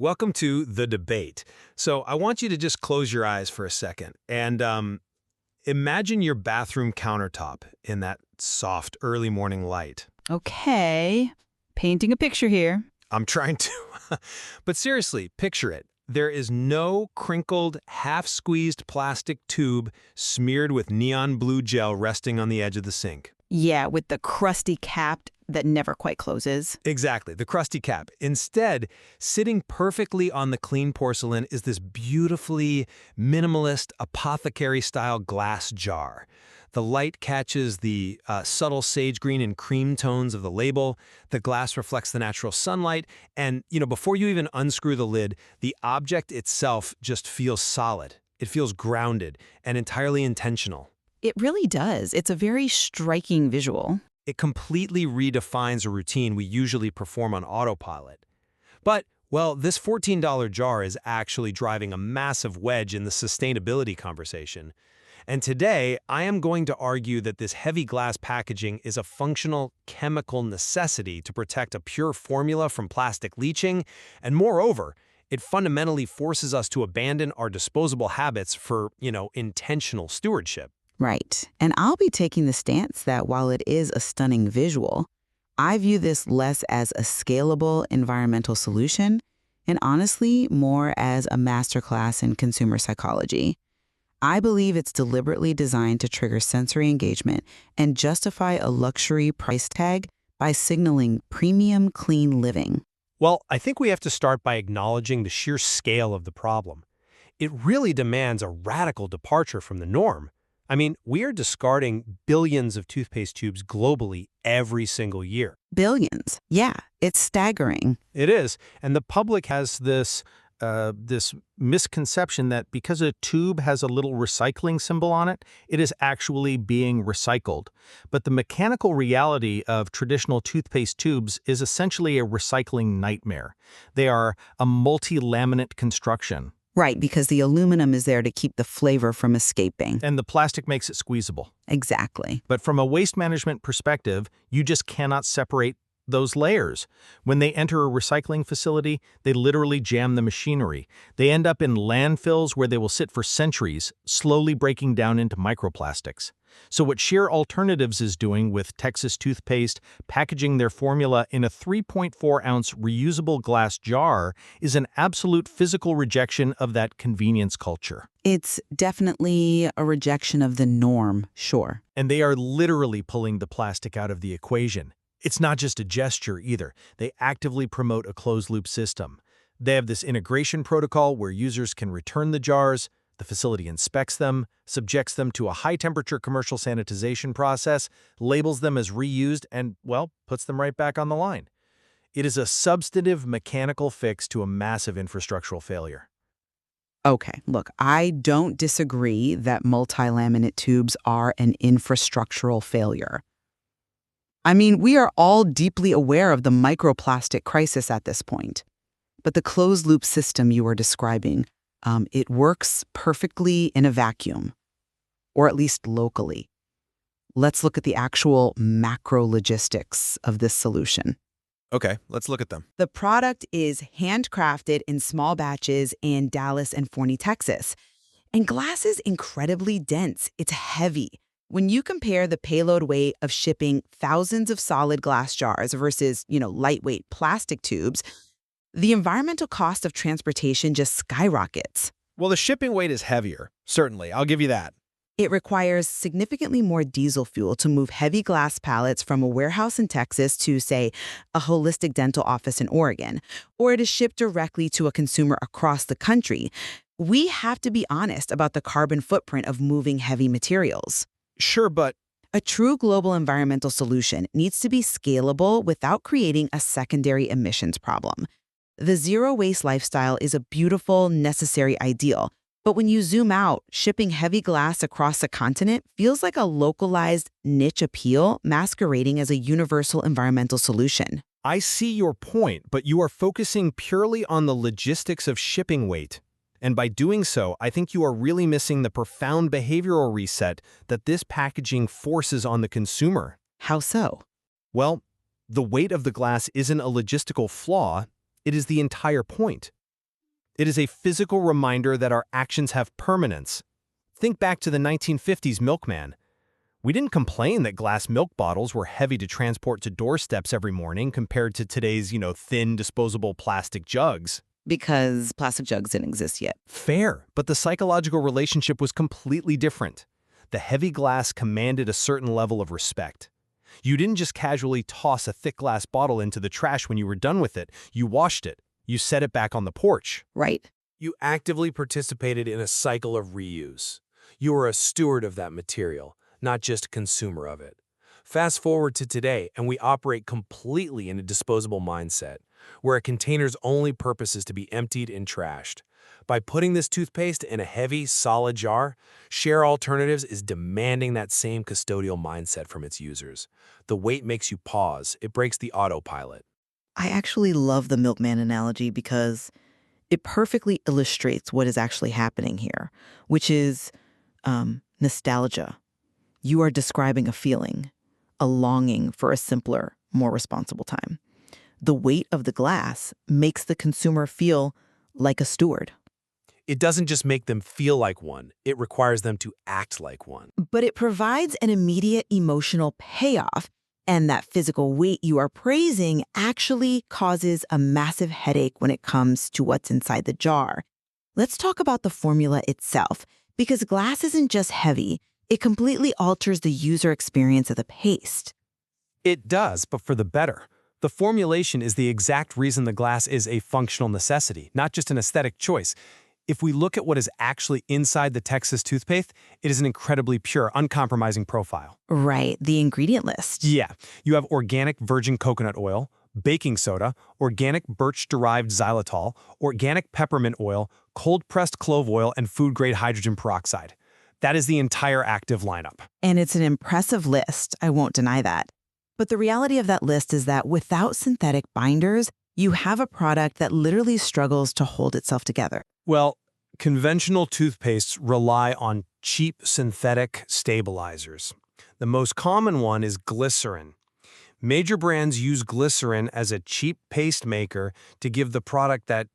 Welcome to The Debate. So I want you to just close your eyes for a second and imagine your bathroom countertop in that soft early morning light. Okay, painting a picture here. I'm trying to. But seriously, picture it. There is no crinkled, half-squeezed plastic tube smeared with neon blue gel resting on the edge of the sink. Yeah, with the crusty cap that never quite closes. Exactly, the crusty cap. Instead, sitting perfectly on the clean porcelain is this beautifully minimalist apothecary-style glass jar. The light catches the subtle sage green and cream tones of the label. The glass reflects the natural sunlight. And, before you even unscrew the lid, the object itself just feels solid. It feels grounded and entirely intentional. It really does. It's a very striking visual. It completely redefines a routine we usually perform on autopilot. But, well, this $14 jar is actually driving a massive wedge in the sustainability conversation. And today, I am going to argue that this heavy glass packaging is a functional chemical necessity to protect a pure formula from plastic leaching, and moreover, it fundamentally forces us to abandon our disposable habits for, intentional stewardship. Right. And I'll be taking the stance that while it is a stunning visual, I view this less as a scalable environmental solution and honestly more as a masterclass in consumer psychology. I believe it's deliberately designed to trigger sensory engagement and justify a luxury price tag by signaling premium clean living. Well, I think we have to start by acknowledging the sheer scale of the problem. It really demands a radical departure from the norm. I mean, we are discarding billions of toothpaste tubes globally every single year. Billions. Yeah, it's staggering. It is. And the public has this misconception that because a tube has a little recycling symbol on it, it is actually being recycled. But the mechanical reality of traditional toothpaste tubes is essentially a recycling nightmare. They are a multi-laminate construction. Right, because the aluminum is there to keep the flavor from escaping. And the plastic makes it squeezable. Exactly. But from a waste management perspective, you just cannot separate those layers. When they enter a recycling facility, they literally jam the machinery. They end up in landfills where they will sit for centuries, slowly breaking down into microplastics. So what Sheer Alternatives is doing with Texas Toothpaste, packaging their formula in a 3.4-ounce reusable glass jar, is an absolute physical rejection of that convenience culture. It's definitely a rejection of the norm, sure. And they are literally pulling the plastic out of the equation. It's not just a gesture either. They actively promote a closed-loop system. They have this integration protocol where users can return the jars, the facility inspects them, subjects them to a high-temperature commercial sanitization process, labels them as reused, and, well, puts them right back on the line. It is a substantive mechanical fix to a massive infrastructural failure. Okay, look, I don't disagree that multi-laminate tubes are an infrastructural failure. I mean, we are all deeply aware of the microplastic crisis at this point. But the closed-loop system you are describing, it works perfectly in a vacuum, or at least locally. Let's look at the actual macro logistics of this solution. Okay, let's look at them. The product is handcrafted in small batches in Dallas and Forney, Texas. And glass is incredibly dense. It's heavy. When you compare the payload weight of shipping thousands of solid glass jars versus, lightweight plastic tubes, the environmental cost of transportation just skyrockets. Well, the shipping weight is heavier, certainly. I'll give you that. It requires significantly more diesel fuel to move heavy glass pallets from a warehouse in Texas to, say, a holistic dental office in Oregon, or it is shipped directly to a consumer across the country. We have to be honest about the carbon footprint of moving heavy materials. Sure, but a true global environmental solution needs to be scalable without creating a secondary emissions problem. The zero-waste lifestyle is a beautiful, necessary ideal, but when you zoom out, shipping heavy glass across a continent feels like a localized niche appeal masquerading as a universal environmental solution. I see your point, but you are focusing purely on the logistics of shipping weight. And by doing so, I think you are really missing the profound behavioral reset that this packaging forces on the consumer. How so? Well, the weight of the glass isn't a logistical flaw, it is the entire point. It is a physical reminder that our actions have permanence. Think back to the 1950s milkman. We didn't complain that glass milk bottles were heavy to transport to doorsteps every morning compared to today's, thin disposable plastic jugs. Because plastic jugs didn't exist yet. Fair, but the psychological relationship was completely different. The heavy glass commanded a certain level of respect. You didn't just casually toss a thick glass bottle into the trash when you were done with it. You washed it. You set it back on the porch. Right. You actively participated in a cycle of reuse. You were a steward of that material, not just a consumer of it. Fast forward to today, and we operate completely in a disposable mindset, where a container's only purpose is to be emptied and trashed. By putting this toothpaste in a heavy, solid jar, Share Alternatives is demanding that same custodial mindset from its users. The weight makes you pause. It breaks the autopilot. I actually love the milkman analogy because it perfectly illustrates what is actually happening here, which is nostalgia. You are describing a feeling, a longing for a simpler, more responsible time. The weight of the glass makes the consumer feel like a steward. It doesn't just make them feel like one, it requires them to act like one. But it provides an immediate emotional payoff, and that physical weight you are praising actually causes a massive headache when it comes to what's inside the jar. Let's talk about the formula itself, because glass isn't just heavy, it completely alters the user experience of the paste. It does, but for the better. The formulation is the exact reason the glass is a functional necessity, not just an aesthetic choice. If we look at what is actually inside the Texas toothpaste, it is an incredibly pure, uncompromising profile. Right, the ingredient list. Yeah, you have organic virgin coconut oil, baking soda, organic birch-derived xylitol, organic peppermint oil, cold-pressed clove oil, and food-grade hydrogen peroxide. That is the entire active lineup. And it's an impressive list, I won't deny that. But the reality of that list is that without synthetic binders, you have a product that literally struggles to hold itself together. Well, conventional toothpastes rely on cheap synthetic stabilizers. The most common one is glycerin. Major brands use glycerin as a cheap paste maker to give the product that,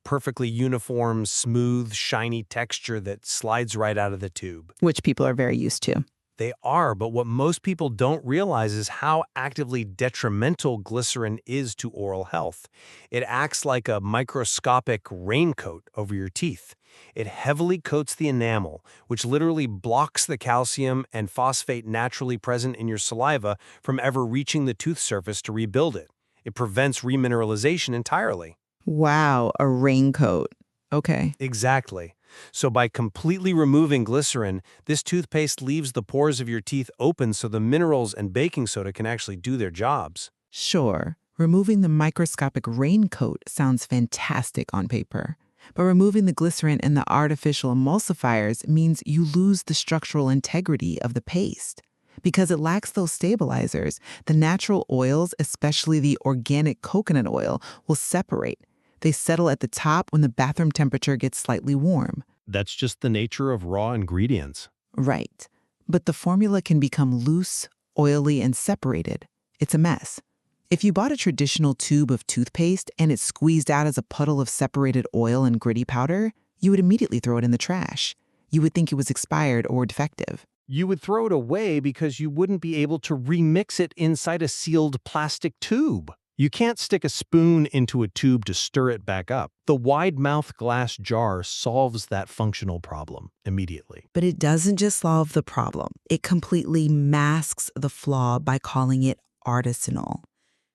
perfectly uniform, smooth, shiny texture that slides right out of the tube. Which people are very used to. They are, but what most people don't realize is how actively detrimental glycerin is to oral health. It acts like a microscopic raincoat over your teeth. It heavily coats the enamel, which literally blocks the calcium and phosphate naturally present in your saliva from ever reaching the tooth surface to rebuild it. It prevents remineralization entirely. Wow, a raincoat. Okay. Exactly. So by completely removing glycerin, this toothpaste leaves the pores of your teeth open so the minerals and baking soda can actually do their jobs. Sure, removing the microscopic raincoat sounds fantastic on paper. But removing the glycerin and the artificial emulsifiers means you lose the structural integrity of the paste. Because it lacks those stabilizers, the natural oils, especially the organic coconut oil, will separate. They settle at the top when the bathroom temperature gets slightly warm. That's just the nature of raw ingredients. Right. But the formula can become loose, oily, and separated. It's a mess. If you bought a traditional tube of toothpaste and it squeezed out as a puddle of separated oil and gritty powder, you would immediately throw it in the trash. You would think it was expired or defective. You would throw it away because you wouldn't be able to remix it inside a sealed plastic tube. You can't stick a spoon into a tube to stir it back up. The wide-mouth glass jar solves that functional problem immediately. But it doesn't just solve the problem. It completely masks the flaw by calling it artisanal.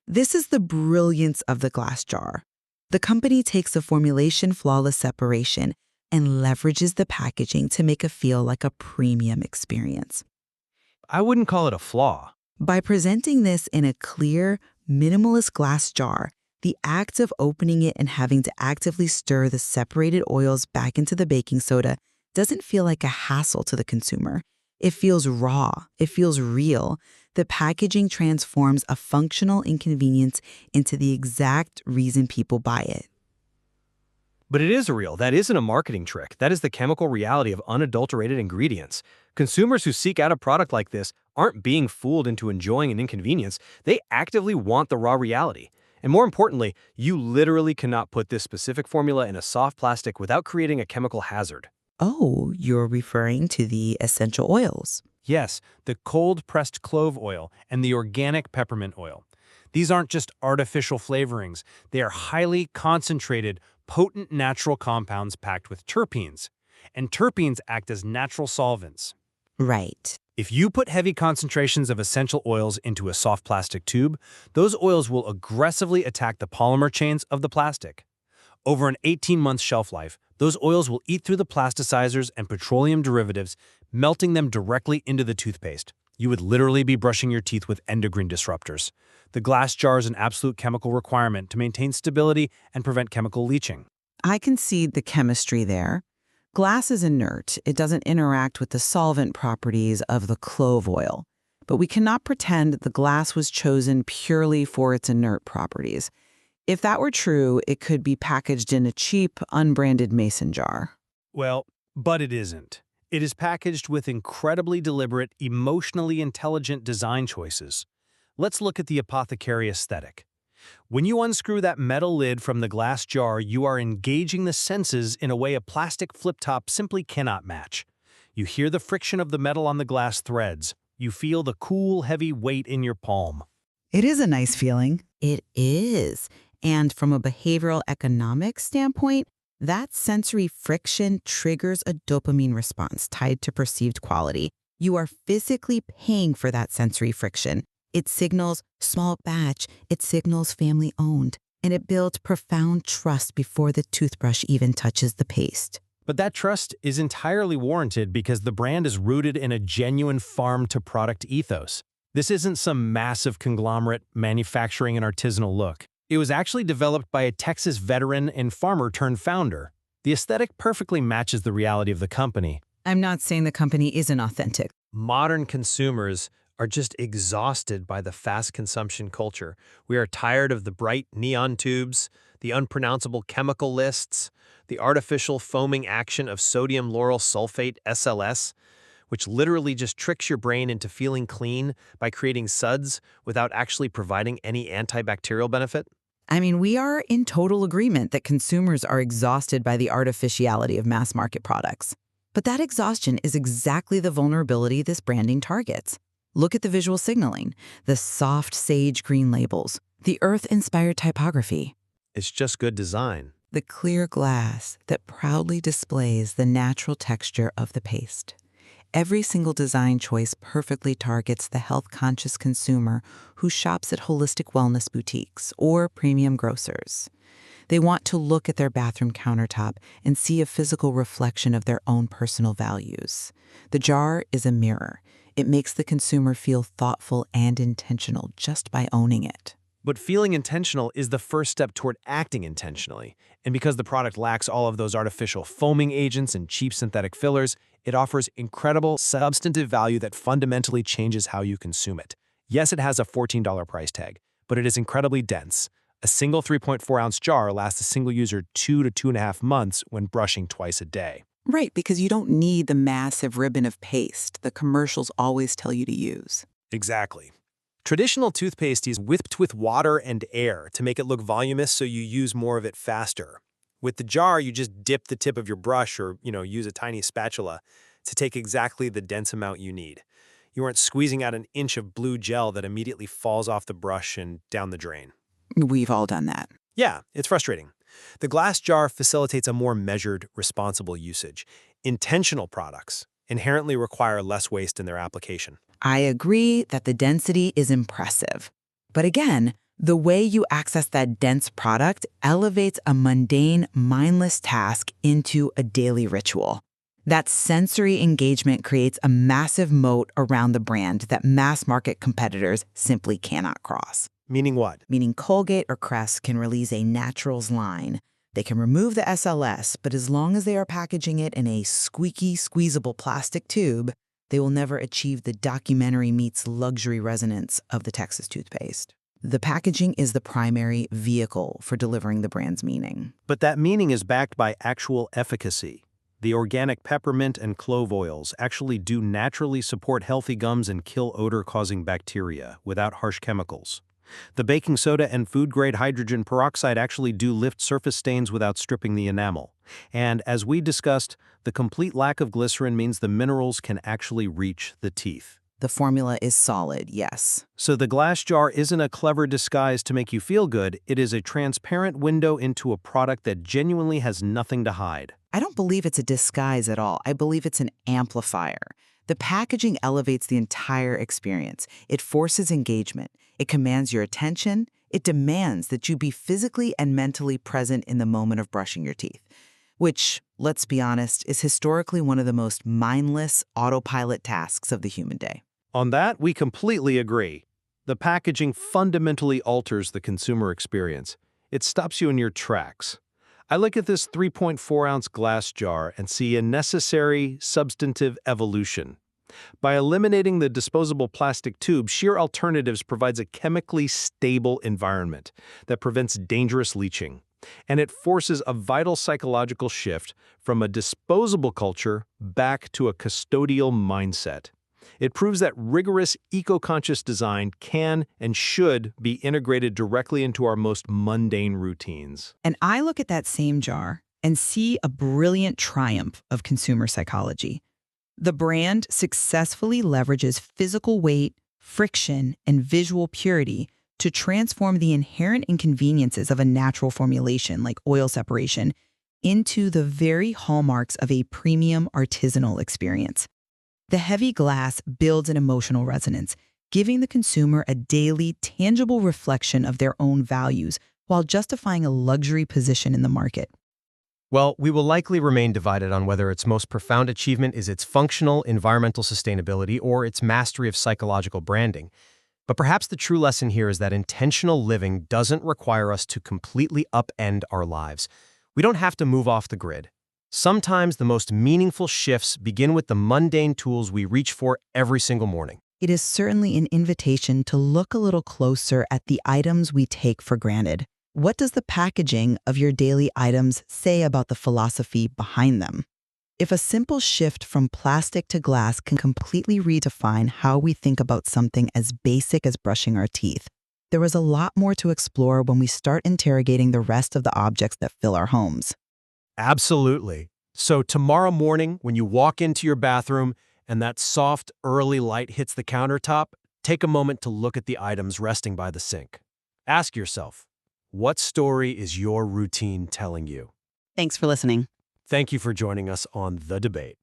This is the brilliance of the glass jar. The company takes a formulation flawless separation and leverages the packaging to make it feel like a premium experience. I wouldn't call it a flaw. By presenting this in a clear, minimalist glass jar, the act of opening it and having to actively stir the separated oils back into the baking soda doesn't feel like a hassle to the consumer. It feels raw. It feels real. The packaging transforms a functional inconvenience into the exact reason people buy it. But it is real. That isn't a marketing trick. That is the chemical reality of unadulterated ingredients. Consumers who seek out a product like this aren't being fooled into enjoying an inconvenience. They actively want the raw reality. And more importantly, you literally cannot put this specific formula in a soft plastic without creating a chemical hazard. Oh, you're referring to the essential oils. Yes, the cold-pressed clove oil and the organic peppermint oil. These aren't just artificial flavorings. They are highly concentrated, potent natural compounds packed with terpenes. And terpenes act as natural solvents. Right. If you put heavy concentrations of essential oils into a soft plastic tube, those oils will aggressively attack the polymer chains of the plastic. Over an 18-month shelf life, those oils will eat through the plasticizers and petroleum derivatives, melting them directly into the toothpaste. You would literally be brushing your teeth with endocrine disruptors. The glass jar is an absolute chemical requirement to maintain stability and prevent chemical leaching. I can see the chemistry there. Glass is inert. It doesn't interact with the solvent properties of the clove oil. But we cannot pretend the glass was chosen purely for its inert properties. If that were true, it could be packaged in a cheap, unbranded mason jar. Well, but it isn't. It is packaged with incredibly deliberate, emotionally intelligent design choices. Let's look at the apothecary aesthetic. When you unscrew that metal lid from the glass jar, you are engaging the senses in a way a plastic flip-top simply cannot match. You hear the friction of the metal on the glass threads. You feel the cool, heavy weight in your palm. It is a nice feeling. It is. And from a behavioral economics standpoint, that sensory friction triggers a dopamine response tied to perceived quality. You are physically paying for that sensory friction. It signals small batch, it signals family owned, and it builds profound trust before the toothbrush even touches the paste. But that trust is entirely warranted because the brand is rooted in a genuine farm-to-product ethos. This isn't some massive conglomerate manufacturing an artisanal look. It was actually developed by a Texas veteran and farmer-turned-founder. The aesthetic perfectly matches the reality of the company. I'm not saying the company isn't authentic. Modern consumers are just exhausted by the fast consumption culture. We are tired of the bright neon tubes, the unpronounceable chemical lists, the artificial foaming action of sodium lauryl sulfate (SLS), which literally just tricks your brain into feeling clean by creating suds without actually providing any antibacterial benefit. I mean, we are in total agreement that consumers are exhausted by the artificiality of mass market products. But that exhaustion is exactly the vulnerability this branding targets. Look at the visual signaling, the soft sage green labels, the earth-inspired typography. It's just good design. The clear glass that proudly displays the natural texture of the paste. Every single design choice perfectly targets the health-conscious consumer who shops at holistic wellness boutiques or premium grocers. They want to look at their bathroom countertop and see a physical reflection of their own personal values. The jar is a mirror. It makes the consumer feel thoughtful and intentional just by owning it. But feeling intentional is the first step toward acting intentionally. And because the product lacks all of those artificial foaming agents and cheap synthetic fillers, it offers incredible substantive value that fundamentally changes how you consume it. Yes, it has a $14 price tag, but it is incredibly dense. A single 3.4-ounce jar lasts a single user 2 to 2.5 months when brushing twice a day. Right, because you don't need the massive ribbon of paste the commercials always tell you to use. Exactly. Traditional toothpaste is whipped with water and air to make it look voluminous so you use more of it faster. With the jar, you just dip the tip of your brush or, use a tiny spatula to take exactly the dense amount you need. You aren't squeezing out an inch of blue gel that immediately falls off the brush and down the drain. We've all done that. Yeah, it's frustrating. The glass jar facilitates a more measured, responsible usage. Intentional products inherently require less waste in their application. I agree that the density is impressive. But again, the way you access that dense product elevates a mundane, mindless task into a daily ritual. That sensory engagement creates a massive moat around the brand that mass market competitors simply cannot cross. Meaning what? Meaning Colgate or Crest can release a naturals line. They can remove the SLS, but as long as they are packaging it in a squeaky, squeezable plastic tube, they will never achieve the documentary meets luxury resonance of the Texas toothpaste. The packaging is the primary vehicle for delivering the brand's meaning. But that meaning is backed by actual efficacy. The organic peppermint and clove oils actually do naturally support healthy gums and kill odor-causing bacteria without harsh chemicals. The baking soda and food-grade hydrogen peroxide actually do lift surface stains without stripping the enamel. And as we discussed, the complete lack of glycerin means the minerals can actually reach the teeth. The formula is solid, yes. So the glass jar isn't a clever disguise to make you feel good, it is a transparent window into a product that genuinely has nothing to hide. I don't believe it's a disguise at all. I believe it's an amplifier. The packaging elevates the entire experience. It forces engagement. It commands your attention. It demands that you be physically and mentally present in the moment of brushing your teeth, which, let's be honest, is historically one of the most mindless autopilot tasks of the human day. On that, we completely agree. The packaging fundamentally alters the consumer experience. It stops you in your tracks. I look at this 3.4-ounce glass jar and see a necessary, substantive evolution. By eliminating the disposable plastic tube, Sheer Alternatives provides a chemically stable environment that prevents dangerous leaching. And it forces a vital psychological shift from a disposable culture back to a custodial mindset. It proves that rigorous, eco-conscious design can and should be integrated directly into our most mundane routines. And I look at that same jar and see a brilliant triumph of consumer psychology. The brand successfully leverages physical weight, friction, and visual purity to transform the inherent inconveniences of a natural formulation like oil separation into the very hallmarks of a premium artisanal experience. The heavy glass builds an emotional resonance, giving the consumer a daily, tangible reflection of their own values while justifying a luxury position in the market. Well, we will likely remain divided on whether its most profound achievement is its functional, environmental sustainability or its mastery of psychological branding. But perhaps the true lesson here is that intentional living doesn't require us to completely upend our lives. We don't have to move off the grid. Sometimes the most meaningful shifts begin with the mundane tools we reach for every single morning. It is certainly an invitation to look a little closer at the items we take for granted. What does the packaging of your daily items say about the philosophy behind them? If a simple shift from plastic to glass can completely redefine how we think about something as basic as brushing our teeth, there is a lot more to explore when we start interrogating the rest of the objects that fill our homes. Absolutely. So tomorrow morning, when you walk into your bathroom and that soft, early light hits the countertop, take a moment to look at the items resting by the sink. Ask yourself, what story is your routine telling you? Thanks for listening. Thank you for joining us on The Debate.